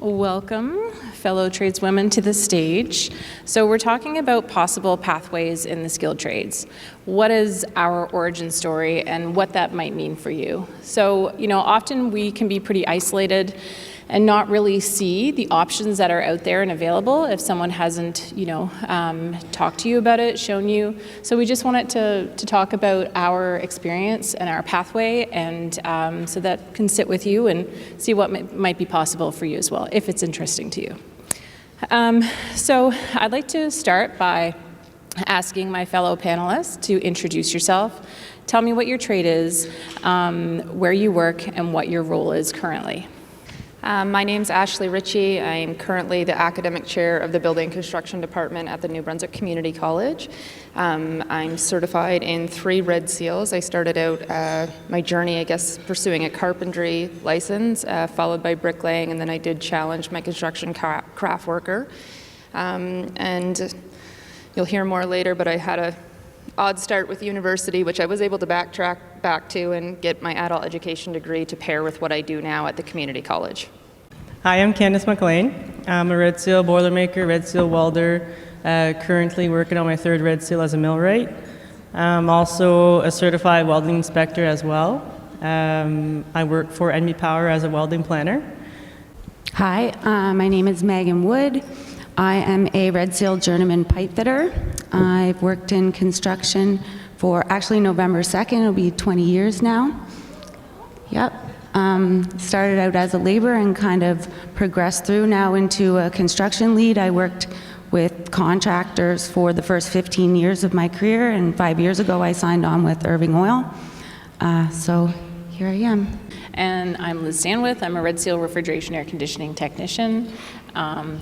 Welcome, fellow tradeswomen, to the stage. So we're talking about possible pathways in the skilled trades. What is our origin story and what that might mean for you? So, often we can be pretty isolated and not really see the options that are out there and available if someone hasn't, talked to you about it, shown you. So we just wanted to talk about our experience and our pathway, and so that can sit with you and see what might be possible for you as well, if it's interesting to you. So I'd like to start by asking my fellow panelists to introduce yourself, tell me what your trade is, where you work, and what your role is currently. My name's Ashley Ritchie. I'm currently the academic chair of the Building and Construction Department at the New Brunswick Community College. I'm certified in 3 red seals. I started out my journey, pursuing a carpentry license, followed by bricklaying, and then I did challenge my construction craft worker. And you'll hear more later, but I had a odd start with university, which I was able to backtrack back to and get my adult education degree to pair with what I do now at the community college. Hi, I'm Candice McLean. I'm a red seal Boilermaker, red seal welder, currently working on my 3rd red seal as a millwright. I'm also a certified welding inspector as well. I work for NB Power as a welding planner. Hi, my name is Meagan Wood. I am a red seal journeyman pipefitter. I've worked in construction for November 2nd, it'll be 20 years now. Yep. Started out as a laborer and kind of progressed through now into a construction lead. I worked with contractors for the first 15 years of my career, and 5 years ago I signed on with Irving Oil. So here I am. And I'm Liz Sandwith. I'm a red seal refrigeration air conditioning technician.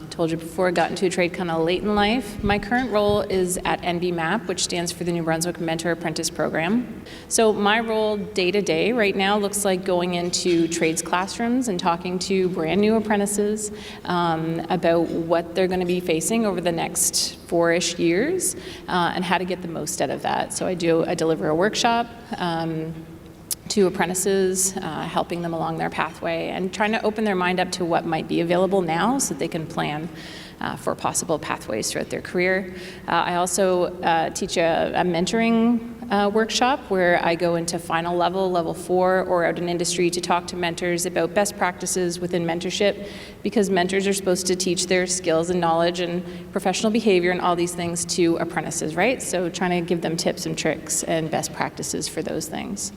Told you before, I got into a trade kind of late in life. My current role is at NBMAP, which stands for the New Brunswick Mentor Apprentice Program. So my role day to day right now looks like going into trades classrooms and talking to brand new apprentices about what they're going to be facing over the next 4-ish years and how to get the most out of that. So I deliver a workshop to apprentices, helping them along their pathway and trying to open their mind up to what might be available now so that they can plan for possible pathways throughout their career. I also teach a mentoring workshop where I go into final level 4, or out in industry to talk to mentors about best practices within mentorship, because mentors are supposed to teach their skills and knowledge and professional behavior and all these things to apprentices, right? So trying to give them tips and tricks and best practices for those things.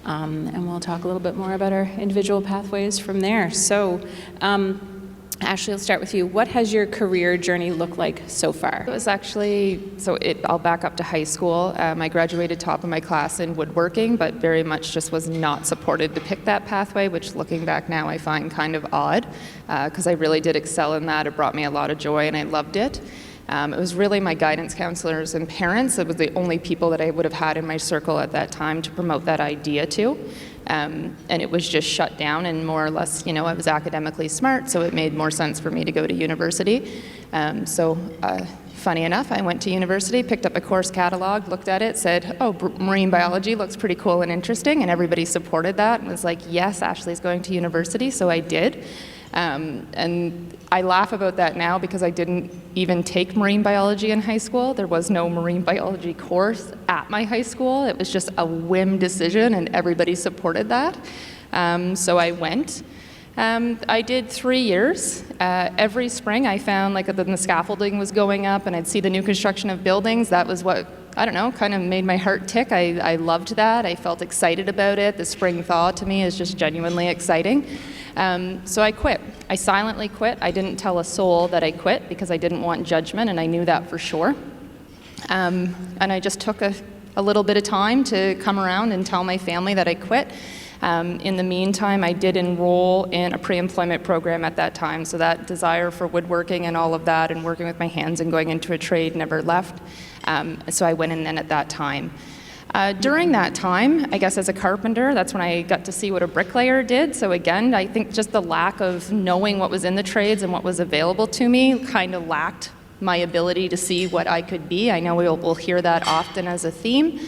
And we'll talk a little bit more about our individual pathways from there. So, Ashley, I'll start with you. What has your career journey looked like so far? It was I'll back up to high school. I graduated top of my class in woodworking, but very much just was not supported to pick that pathway, which looking back now I find kind of odd, because I really did excel in that. It brought me a lot of joy and I loved it. It was really my guidance counselors and parents. It was the only people that I would have had in my circle at that time to promote that idea to. And it was just shut down, and more or less, I was academically smart, so it made more sense for me to go to university. Funny enough, I went to university, picked up a course catalog, looked at it, said, marine biology looks pretty cool and interesting, and everybody supported that and was like, yes, Ashley's going to university, so I did. And I laugh about that now because I didn't even take marine biology in high school. There was no marine biology course at my high school. It was just a whim decision, and everybody supported that. So I went. I did 3 years. Every spring I found the scaffolding was going up and I'd see the new construction of buildings. That was what, kind of made my heart tick. I loved that. I felt excited about it. The spring thaw to me is just genuinely exciting. So I quit. I silently quit. I didn't tell a soul that I quit because I didn't want judgment, and I knew that for sure. And I just took a little bit of time to come around and tell my family that I quit. In the meantime, I did enroll in a pre-employment program at that time, so that desire for woodworking and all of that and working with my hands and going into a trade never left. So I went in then at that time. During that time, I guess as a carpenter, that's when I got to see what a bricklayer did. So again, I think just the lack of knowing what was in the trades and what was available to me kind of lacked my ability to see what I could be. I know we'll hear that often as a theme.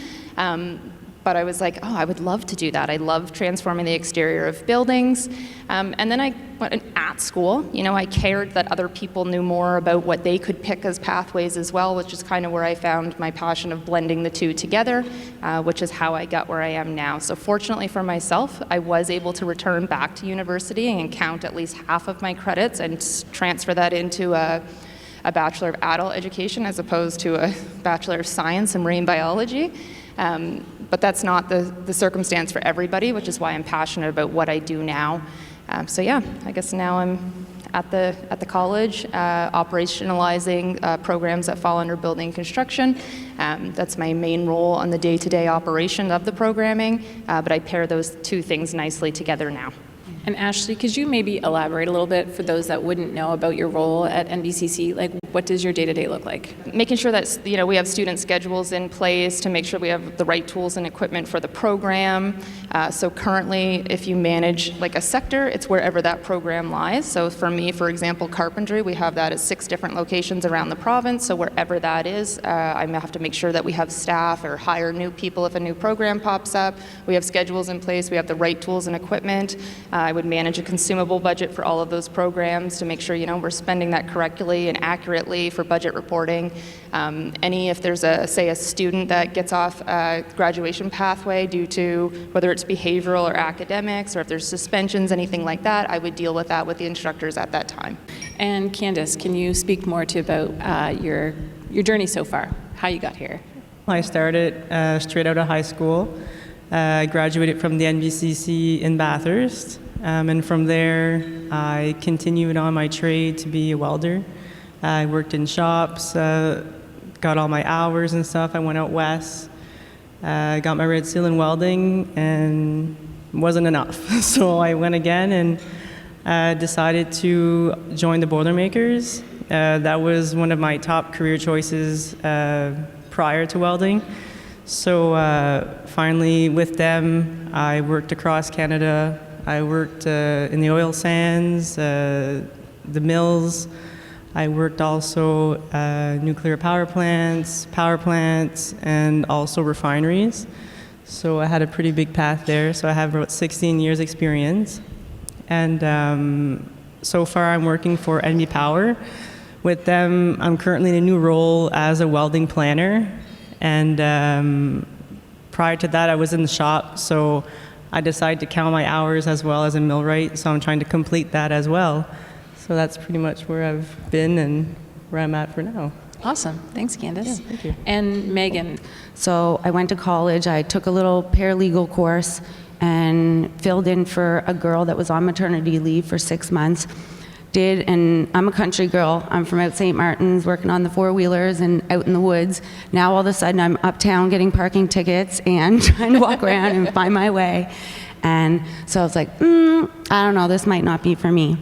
but I was like, oh, I would love to do that. I love transforming the exterior of buildings. And then I went at school. You know, I cared that other people knew more about what they could pick as pathways as well, which is kind of where I found my passion of blending the two together, which is how I got where I am now. So fortunately for myself, I was able to return back to university and count at least half of my credits and transfer that into a Bachelor of Adult Education as opposed to a Bachelor of Science in Marine Biology. But that's not the circumstance for everybody, which is why I'm passionate about what I do now. So yeah, I guess now I'm at the college, operationalizing programs that fall under building construction. That's my main role on the day-to-day operation of the programming, but I pair those two things nicely together now. And Ashley, could you maybe elaborate a little bit for those that wouldn't know about your role at NBCC? Like, what does your day-to-day look like? Making sure that, you know, we have student schedules in place to make sure we have the right tools and equipment for the program. So currently, if you manage like a sector, it's wherever that program lies. So for me, for example, carpentry, we have that at 6 different locations around the province. So wherever that is, I have to make sure that we have staff or hire new people if a new program pops up. We have schedules in place. We have the right tools and equipment. I would manage a consumable budget for all of those programs to make sure, you know, we're spending that correctly and accurately for budget reporting. If there's a student that gets off a graduation pathway due to whether it's behavioral or academics, or if there's suspensions, anything like that, I would deal with that with the instructors at that time. And Candice, can you speak more about your journey so far, how you got here? I started straight out of high school. I graduated from the NBCC in Bathurst. And from there, I continued on my trade to be a welder. I worked in shops, got all my hours and stuff. I went out west, got my red seal in welding, and it wasn't enough. So I went again and decided to join the Boilermakers. That was one of my top career choices prior to welding. So finally with them, I worked across Canada. I worked in the oil sands, the mills. I worked also nuclear power plants, and also refineries. So I had a pretty big path there. So I have about 16 years experience. And so far I'm working for NB Power. With them, I'm currently in a new role as a welding planner. And prior to that, I was in the shop. So I decided to count my hours as well as a millwright, so I'm trying to complete that as well. So that's pretty much where I've been and where I'm at for now. Awesome. Thanks, Candice. Yeah, thank you. And Meagan. So I went to college, I took a little paralegal course and filled in for a girl that was on maternity leave for 6 months. And I'm a country girl. I'm from out St. Martin's, working on the four-wheelers and out in the woods. Now all of a sudden I'm uptown getting parking tickets and trying to walk around and find my way. And so I was like, I don't know, this might not be for me.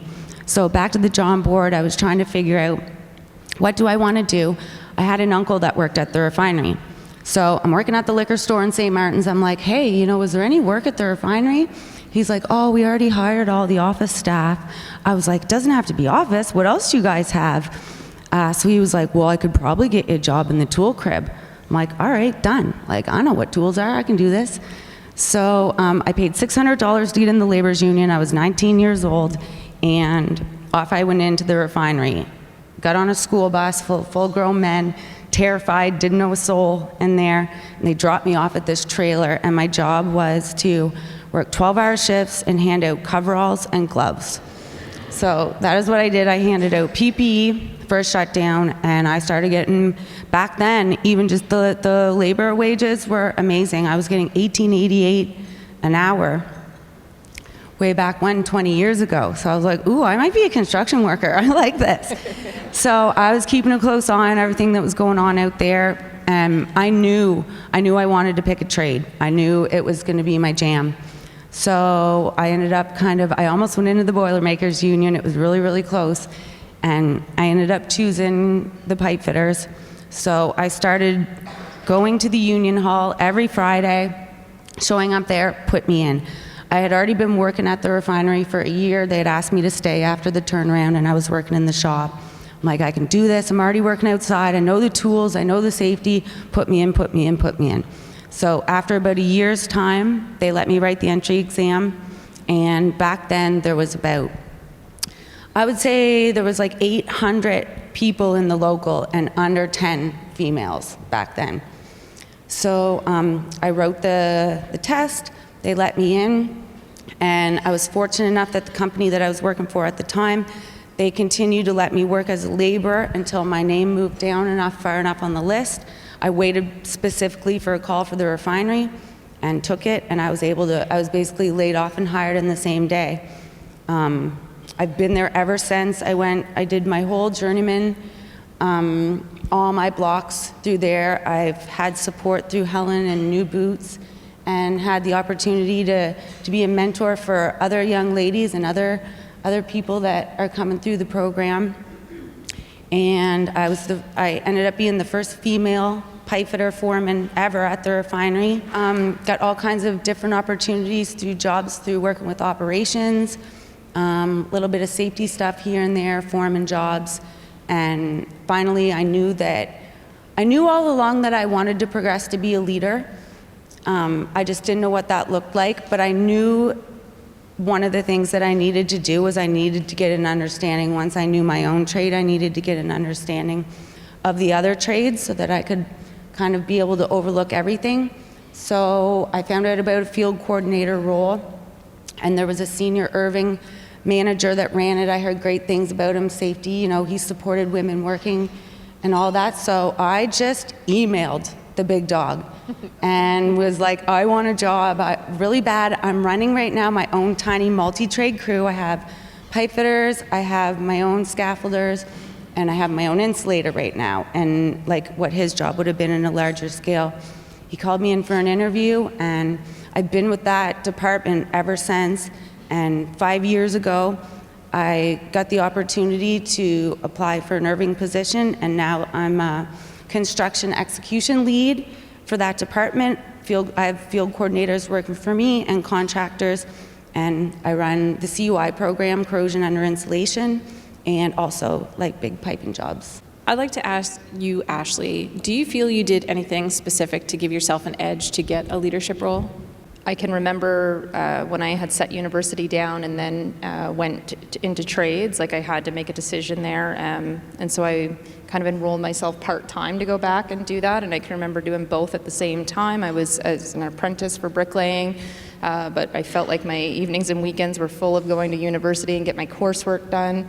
So back to the drawing board, I was trying to figure out, what do I want to do? I had an uncle that worked at the refinery. So I'm working at the liquor store in St. Martin's. I'm like, hey, you know, is there any work at the refinery? He's like, oh, we already hired all the office staff. I was like, doesn't have to be office. What else do you guys have? So he was like, well, I could probably get you a job in the tool crib. I'm like, all right, done. Like, I know what tools are. I can do this. So I paid $600 to get in the laborers union. I was 19 years old, and off I went into the refinery. Got on a school bus full of full-grown men, terrified, didn't know a soul in there. And they dropped me off at this trailer, and my job was to work 12-hour shifts and hand out coveralls and gloves. So that is what I did. I handed out PPE for a shutdown, and I started getting, back then, even just the labor wages were amazing. I was getting $18.88 an hour way back when, 20 years ago. So I was like, ooh, I might be a construction worker. I like this. So I was keeping a close eye on everything that was going on out there. And I knew I wanted to pick a trade. I knew it was going to be my jam. So I ended up I almost went into the Boilermakers union. It was really, really close. And I ended up choosing the Pipefitters. So I started going to the union hall every Friday, showing up there, put me in. I had already been working at the refinery for a year. They had asked me to stay after the turnaround, and I was working in the shop. I'm like, I can do this. I'm already working outside. I know the tools. I know the safety. Put me in, put me in, put me in. So after about a year's time, they let me write the entry exam. And back then there was about, I would say there was like 800 people in the local and under 10 females back then. So I wrote the test, they let me in, and I was fortunate enough that the company that I was working for at the time, they continued to let me work as a laborer until my name moved down far enough on the list. I waited specifically for a call for the refinery and took it, and I was basically laid off and hired in the same day. I've been there ever since. I did my whole journeyman, all my blocks through there. I've had support through Helen and New Boots, and had the opportunity to be a mentor for other young ladies and other people that are coming through the program. And I ended up being the first female Pipefitter foreman ever at the refinery. Got all kinds of different opportunities through jobs, through working with operations, a little bit of safety stuff here and there, foreman jobs. And finally, I knew all along that I wanted to progress to be a leader. I just didn't know what that looked like, but I knew one of the things that I needed to do was I needed to get an understanding. Once I knew my own trade, I needed to get an understanding of the other trades so that I could kind of be able to overlook everything. So I found out about a field coordinator role, and there was a senior Irving manager that ran it. I heard great things about him, safety, he supported women working and all that. So I just emailed the big dog and was like, I want a job really bad. I'm running right now my own tiny multi-trade crew. I have pipe fitters, I have my own scaffolders, and I have my own insulator right now, and like what his job would have been in a larger scale. He called me in for an interview, and I've been with that department ever since. And 5 years ago, I got the opportunity to apply for an Irving position, and now I'm a construction execution lead for that department. I have field coordinators working for me and contractors, and I run the CUI program, corrosion under insulation, and also like big piping jobs. I'd like to ask you, Ashley, do you feel you did anything specific to give yourself an edge to get a leadership role? I can remember when I had set university down and then went into trades, like I had to make a decision there. And so I kind of enrolled myself part-time to go back and do that. And I can remember doing both at the same time. I was as an apprentice for bricklaying, but I felt like my evenings and weekends were full of going to university and get my coursework done.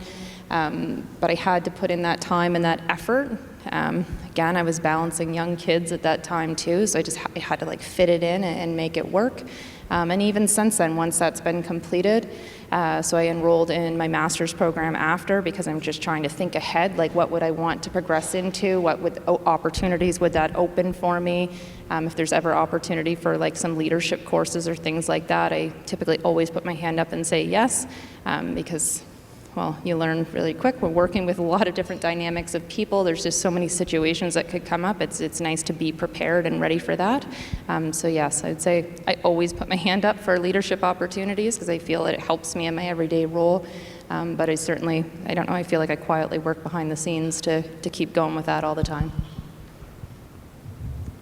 But I had to put in that time and that effort. Again, I was balancing young kids at that time too, so I had to like fit it in and make it work. And even since then, once that's been completed, so I enrolled in my master's program after, because I'm just trying to think ahead, like what would I want to progress into, opportunities would that open for me, if there's ever opportunity for like some leadership courses or things like that. I typically always put my hand up and say yes, because well, you learn really quick. We're working with a lot of different dynamics of people. There's just so many situations that could come up. It's nice to be prepared and ready for that. So yes, I'd say I always put my hand up for leadership opportunities because I feel that it helps me in my everyday role. But I don't know, I feel like I quietly work behind the scenes to keep going with that all the time.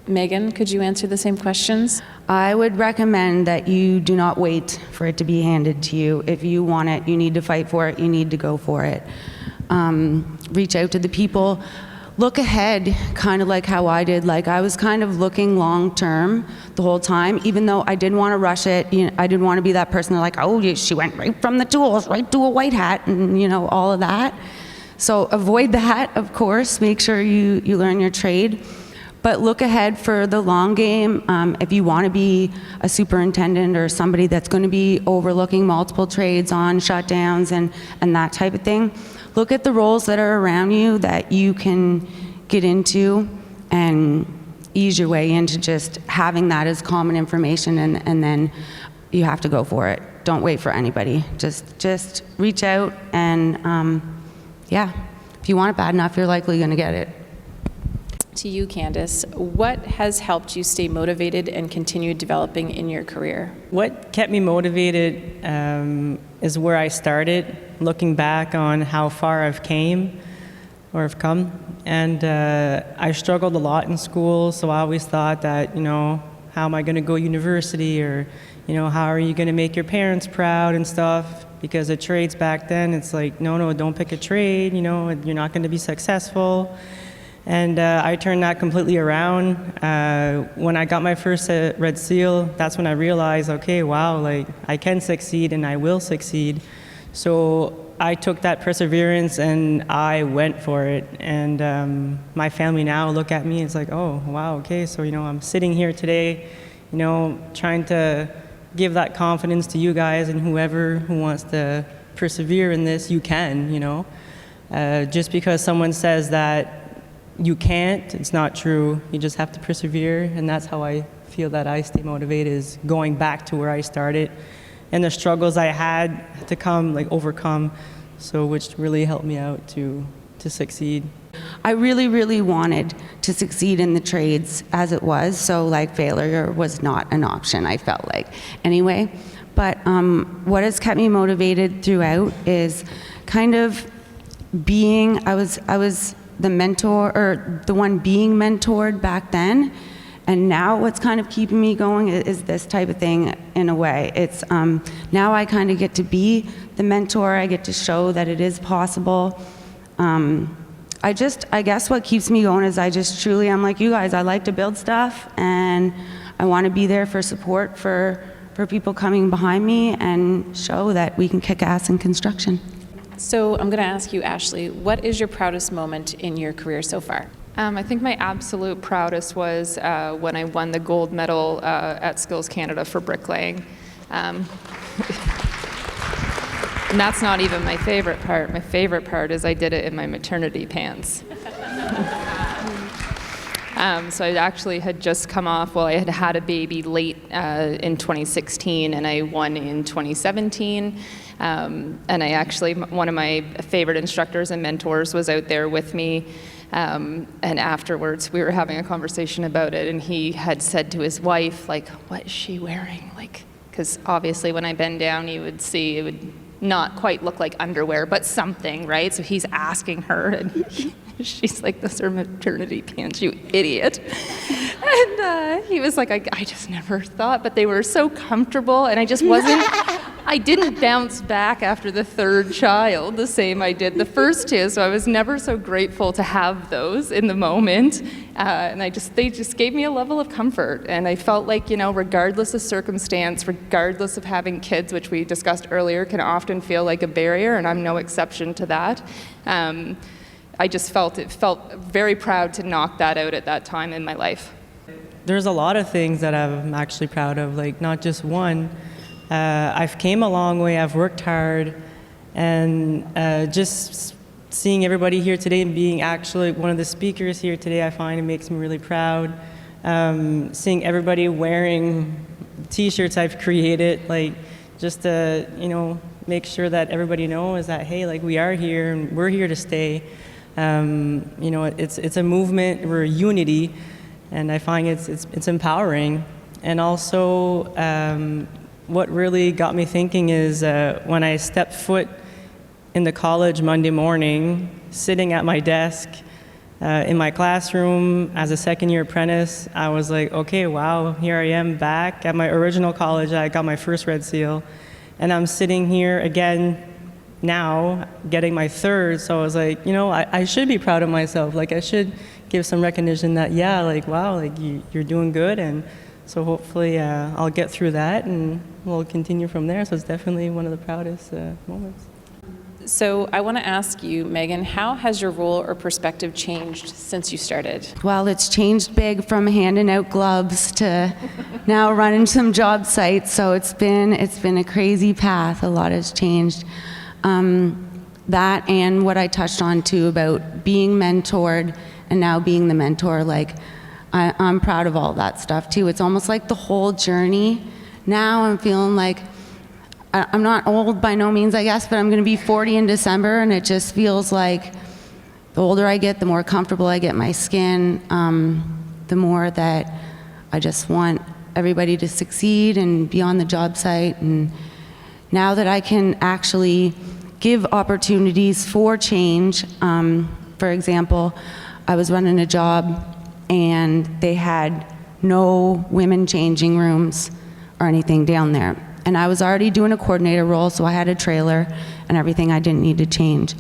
Meagan, could you answer the same questions? I would recommend that you do not wait for it to be handed to you. If you want it, you need to fight for it, you need to go for it. Reach out to the people. Look ahead, kind of like how I did. Like I was kind of looking long term the whole time, even though I didn't want to rush it. I didn't want to be that person like, oh, she went right from the tools, right to a white hat, and all of that. So avoid that, of course. Make sure you learn your trade. But look ahead for the long game. If you want to be a superintendent or somebody that's going to be overlooking multiple trades on shutdowns and that type of thing, look at the roles that are around you that you can get into and ease your way into just having that as common information, and then you have to go for it. Don't wait for anybody. Just reach out, and yeah, if you want it bad enough, you're likely going to get it. To you, Candice, what has helped you stay motivated and continue developing in your career? What kept me motivated is where I started, looking back on how far I've come. And I struggled a lot in school, so I always thought that, how am I going to go university, or, how are you going to make your parents proud and stuff? Because the trades back then, it's like, no, don't pick a trade, you're not going to be successful. And I turned that completely around. When I got my first red seal, that's when I realized, okay, wow, like I can succeed and I will succeed. So I took that perseverance and I went for it. And my family now look at me, it's like, oh, wow, okay, so, I'm sitting here today, trying to give that confidence to you guys, and whoever who wants to persevere in this, you can, Just because someone says that you can't, it's not true. You just have to persevere, and that's how I feel that I stay motivated, is going back to where I started and the struggles I had to overcome, so which really helped me out to succeed. I really, really wanted to succeed in the trades as it was, so failure was not an option, I felt like. Anyway, but what has kept me motivated throughout is kind of being, I was the mentor, or the one being mentored back then, and now what's kind of keeping me going is this type of thing in a way. It's now I kind of get to be the mentor, I get to show that it is possible. I guess what keeps me going is I'm like you guys, I like to build stuff, and I want to be there for support for people coming behind me and show that we can kick ass in construction. So I'm going to ask you, Ashley, what is your proudest moment in your career so far? I think my absolute proudest was when I won the gold medal at Skills Canada for bricklaying. And that's not even my favorite part. My favorite part is I did it in my maternity pants. So I actually had just come off, I had had a baby late in 2016, and I won in 2017. And I actually, one of my favorite instructors and mentors was out there with me. And afterwards, we were having a conversation about it, and he had said to his wife, what is she wearing? Because obviously when I bend down, you would see it would not quite look like underwear, but something, right? So he's asking her, and she's like, those are maternity pants, you idiot. And he was like, I just never thought, but they were so comfortable, and I just wasn't, I didn't bounce back after the third child the same I did the first two, so I was never so grateful to have those in the moment. And they just gave me a level of comfort, and I felt like, regardless of circumstance, regardless of having kids, which we discussed earlier, can often feel like a barrier, and I'm no exception to that. I just felt very proud to knock that out at that time in my life. There's a lot of things that I'm actually proud of, not just one. I've came a long way, I've worked hard, and just seeing everybody here today and being actually one of the speakers here today, I find it makes me really proud. Seeing everybody wearing t-shirts I've created, just to, make sure that everybody knows that, hey, we are here and we're here to stay. It's a movement, we're a unity, and I find it's empowering. And also, what really got me thinking is when I stepped foot in the college Monday morning, sitting at my desk in my classroom as a second-year apprentice, I was like, okay, wow, here I am back at my original college. I got my first red seal, and I'm sitting here again now getting my third. So I was like, I should be proud of myself. I should give some recognition that, wow, you're doing good. And so hopefully I'll get through that, and we'll continue from there. So it's definitely one of the proudest moments. So I want to ask you, Meagan, how has your role or perspective changed since you started? Well, it's changed big from handing out gloves to now running some job sites. So it's been a crazy path. A lot has changed. That and what I touched on too about being mentored and now being the mentor. I'm proud of all that stuff too. It's almost like the whole journey. Now I'm feeling like I'm not old by no means, I guess, but I'm going to be 40 in December, and it just feels like the older I get, the more comfortable I get in my skin, the more that I just want everybody to succeed and be on the job site. And now that I can actually give opportunities for change, for example, I was running a job and they had no women changing rooms or anything down there. And I was already doing a coordinator role, so I had a trailer and everything I didn't need to change.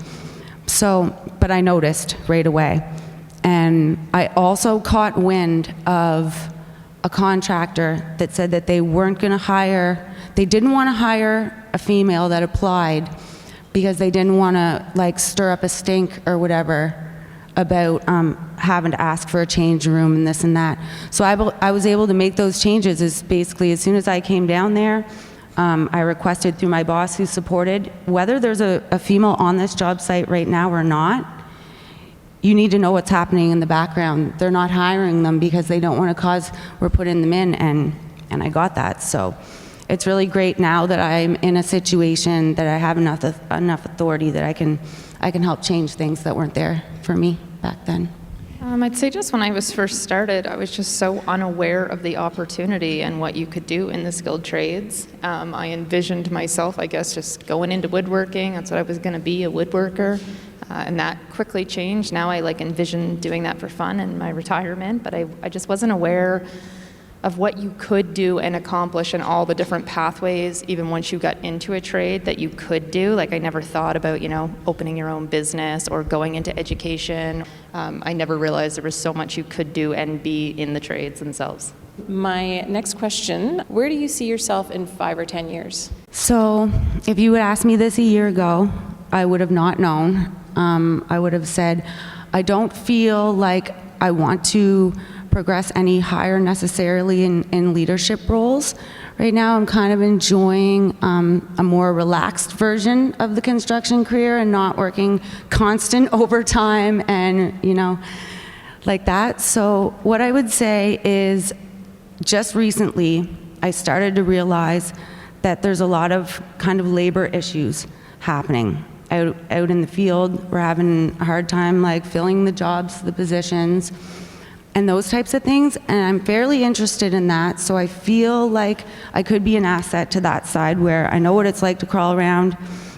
So, but I noticed right away. And I also caught wind of a contractor that said that they weren't going to hire, they didn't want to hire a female that applied because they didn't want to like stir up a stink or whatever about having to ask for a change room and this and that. So I was able to make those changes as basically as soon as I came down there. I requested through my boss who supported, whether there's a female on this job site right now or not, you need to know what's happening in the background. They're not hiring them because they don't want to cause, we're putting them in, and I got that. So it's really great now that I'm in a situation that I have enough authority that I can help change things that weren't there for me back then. I'd say just when I was first started, I was just so unaware of the opportunity and what you could do in the skilled trades. I envisioned myself, I guess, just going into woodworking. That's what I was going to be, a woodworker. And that quickly changed. Now I envision doing that for fun in my retirement, but I just wasn't aware of what you could do and accomplish and all the different pathways, even once you got into a trade, that you could do. I never thought about, opening your own business or going into education. I never realized there was so much you could do and be in the trades themselves. My next question, where do you see yourself in 5 or 10 years? So if you would ask me this a year ago, I would have not known. I would have said, I don't feel like I want to progress any higher necessarily in leadership roles. Right now I'm kind of enjoying a more relaxed version of the construction career and not working constant overtime and like that. So what I would say is just recently I started to realize that there's a lot of kind of labor issues happening out in the field. We're having a hard time filling the jobs, the positions, and those types of things, and I'm fairly interested in that, so I feel like I could be an asset to that side where I know what it's like to crawl around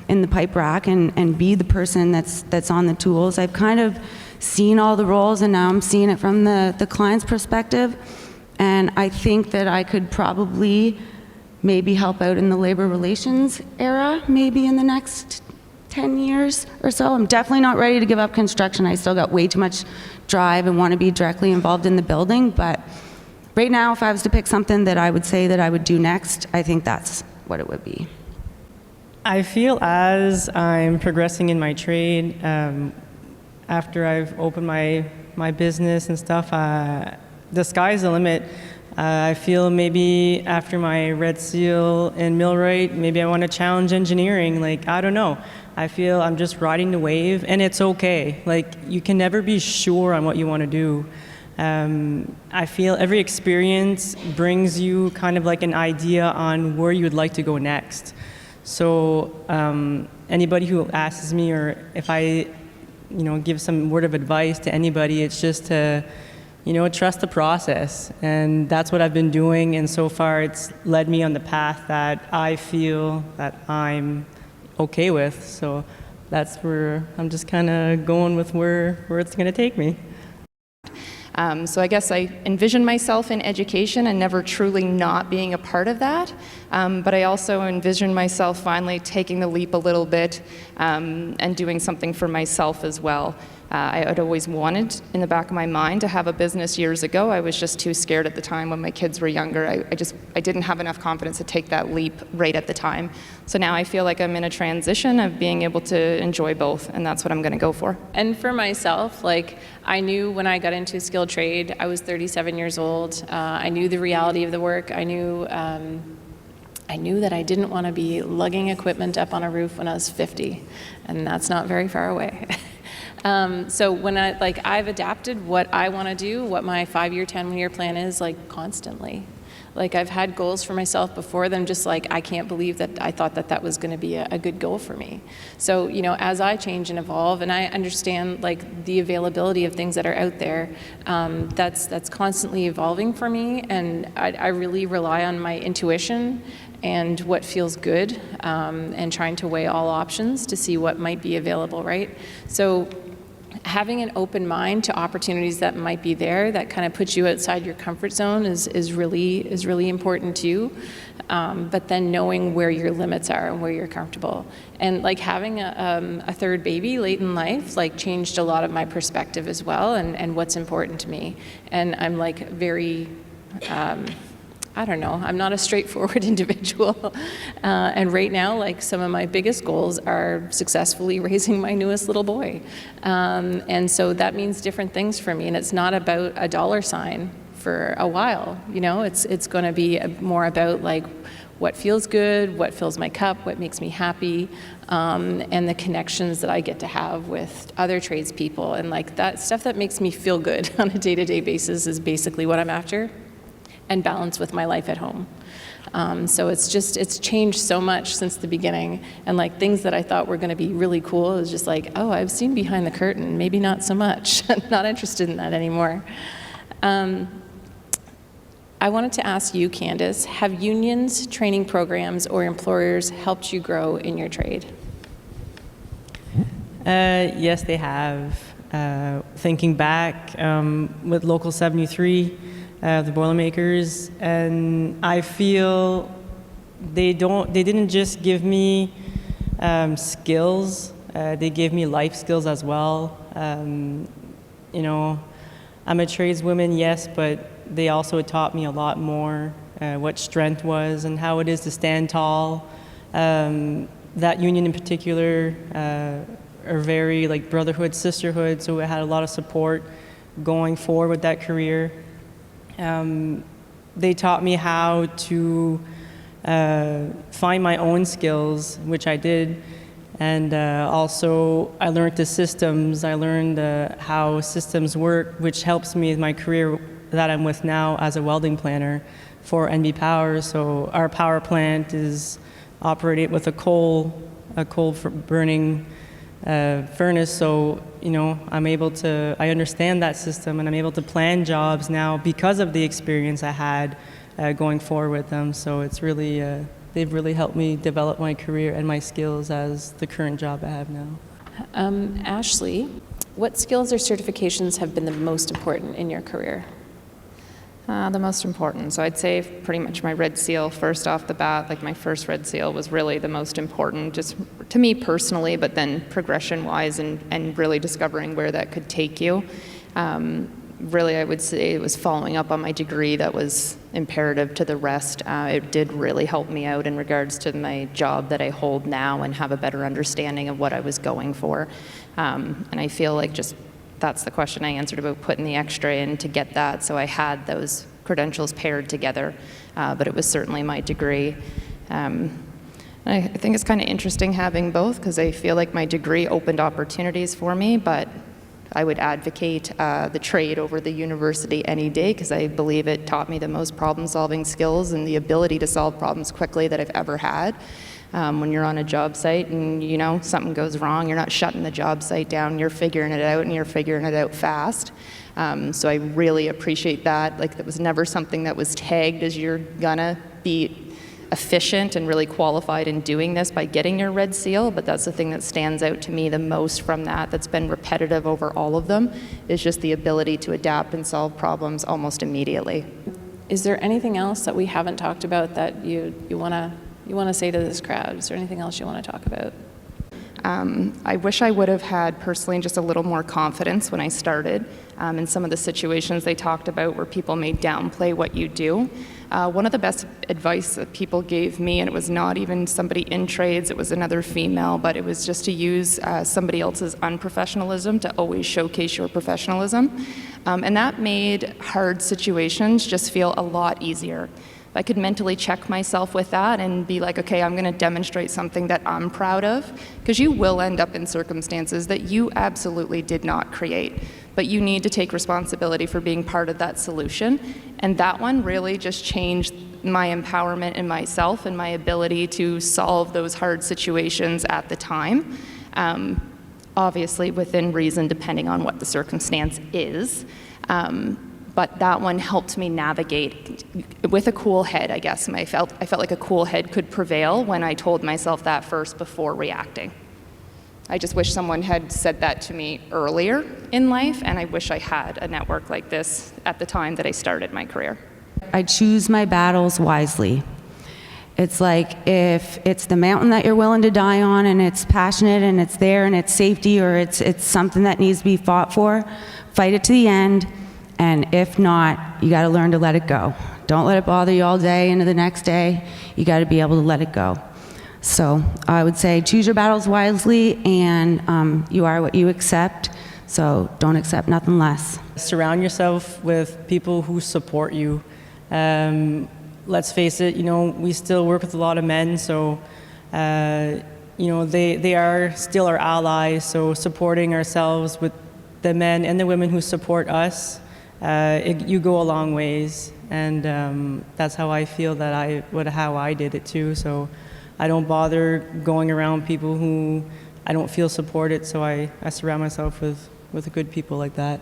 in the pipe rack and be the person that's on the tools. I've kind of seen all the roles, and now I'm seeing it from the client's perspective, and I think that I could probably maybe help out in the labor relations era, maybe in the next 10 years or so. I'm definitely not ready to give up construction. I still got way too much drive and want to be directly involved in the building, but right now if I was to pick something that I would say that I would do next, I think that's what it would be. I feel as I'm progressing in my trade, after I've opened my business and stuff, the sky's the limit. I feel maybe after my Red Seal and Millwright, maybe I want to challenge engineering. I don't know. I feel I'm just riding the wave, and it's okay. You can never be sure on what you want to do. I feel every experience brings you kind of an idea on where you would like to go next. So anybody who asks me, or if I, give some word of advice to anybody, it's just to, trust the process. And that's what I've been doing, and so far it's led me on the path that I feel that I'm okay with. So that's where I'm just kind of going with where it's going to take me. So I guess I envision myself in education and never truly not being a part of that. But I also envision myself finally taking the leap a little bit and doing something for myself as well. I had always wanted in the back of my mind to have a business years ago. I was just too scared at the time when my kids were younger. I didn't have enough confidence to take that leap right at the time. So now I feel like I'm in a transition of being able to enjoy both, and that's what I'm going to go for. And for myself, I knew when I got into skilled trade, I was 37 years old. I knew the reality of the work. I knew that I didn't want to be lugging equipment up on a roof when I was 50, and that's not very far away. So when I've adapted what I want to do, what my 5-year, 10-year plan is, constantly. I've had goals for myself before them, just I can't believe that I thought that was going to be a good goal for me. So, as I change and evolve, and I understand the availability of things that are out there, that's constantly evolving for me, and I really rely on my intuition and what feels good, and trying to weigh all options to see what might be available, right? So having an open mind to opportunities that might be there that kind of puts you outside your comfort zone is really important too. But then knowing where your limits are and where you're comfortable. And like having a third baby late in life like changed a lot of my perspective as well and what's important to me. And I'm like very, I don't know, I'm not a straightforward individual. And right now, like some of my biggest goals are successfully raising my newest little boy. And so that means different things for me. And it's not about a dollar sign for a while, you know, it's going to be more about like what feels good, what fills my cup, what makes me happy, and the connections that I get to have with other tradespeople. And like that stuff that makes me feel good on a day-to-day basis is basically what I'm after, and balance with my life at home. So it's changed so much since the beginning, and like things that I thought were going to be really cool is just like, oh, I've seen behind the curtain, maybe not so much. Not interested in that anymore. I wanted to ask you, Candice, have unions, training programs, or employers helped you grow in your trade? Yes, they have. Thinking back with Local 73, the Boilermakers, and I feel they didn't just give me skills, they gave me life skills as well. You know, I'm a tradeswoman, yes, but they also taught me a lot more, what strength was and how it is to stand tall. That union in particular are very like brotherhood, sisterhood, so I had a lot of support going forward with that career. They taught me how to find my own skills, which I did, and also I learned the systems. I learned how systems work, which helps me in my career that I'm with now as a welding planner for NB Power. So our power plant is operated with a coal burning furnace. So, you know, I understand that system, and I'm able to plan jobs now because of the experience I had going forward with them. So it's really, they've really helped me develop my career and my skills as the current job I have now. Ashley, what skills or certifications have been the most important in your career? The most important. So I'd say pretty much my red seal first off the bat, like my first red seal was really the most important, just to me personally, but then progression-wise and really discovering where that could take you. Really, I would say it was following up on my degree that was imperative to the rest. It did really help me out in regards to my job that I hold now and have a better understanding of what I was going for. And I feel like just that's the question I answered about putting the extra in to get that. So I had those credentials paired together, but it was certainly my degree. And I think it's kind of interesting having both, because I feel like my degree opened opportunities for me, but I would advocate the trade over the university any day, because I believe it taught me the most problem-solving skills and the ability to solve problems quickly that I've ever had. When you're on a job site and, you know, something goes wrong, you're not shutting the job site down, you're figuring it out, and you're figuring it out fast. So I really appreciate that. Like, that was never something that was tagged as you're gonna be efficient and really qualified in doing this by getting your red seal, but that's the thing that stands out to me the most from that's been repetitive over all of them, is just the ability to adapt and solve problems almost immediately. Is there anything else that we haven't talked about that you want to say to this crowd? Is there anything else you want to talk about? I wish I would have had personally just a little more confidence when I started in some of the situations they talked about where people may downplay what you do. One of the best advice that people gave me, and it was not even somebody in trades, it was another female, but it was just to use somebody else's unprofessionalism to always showcase your professionalism. And that made hard situations just feel a lot easier. I could mentally check myself with that and be like, okay, I'm going to demonstrate something that I'm proud of, because you will end up in circumstances that you absolutely did not create, but you need to take responsibility for being part of that solution. And that one really just changed my empowerment in myself and my ability to solve those hard situations at the time. Obviously within reason, depending on what the circumstance is. But that one helped me navigate with a cool head, I guess. I felt like a cool head could prevail when I told myself that first before reacting. I just wish someone had said that to me earlier in life, and I wish I had a network like this at the time that I started my career. I choose my battles wisely. It's like if it's the mountain that you're willing to die on and it's passionate and it's there and it's safety or it's something that needs to be fought for, fight it to the end. And if not, you got to learn to let it go. Don't let it bother you all day into the next day. You got to be able to let it go. So I would say choose your battles wisely, and you are what you accept. So don't accept nothing less. Surround yourself with people who support you. Let's face it, we still work with a lot of men, so they are still our allies. So supporting ourselves with the men and the women who support us, you go a long ways, and that's how I feel that how I did it too. So I don't bother going around people who I don't feel supported. So I surround myself with good people like that.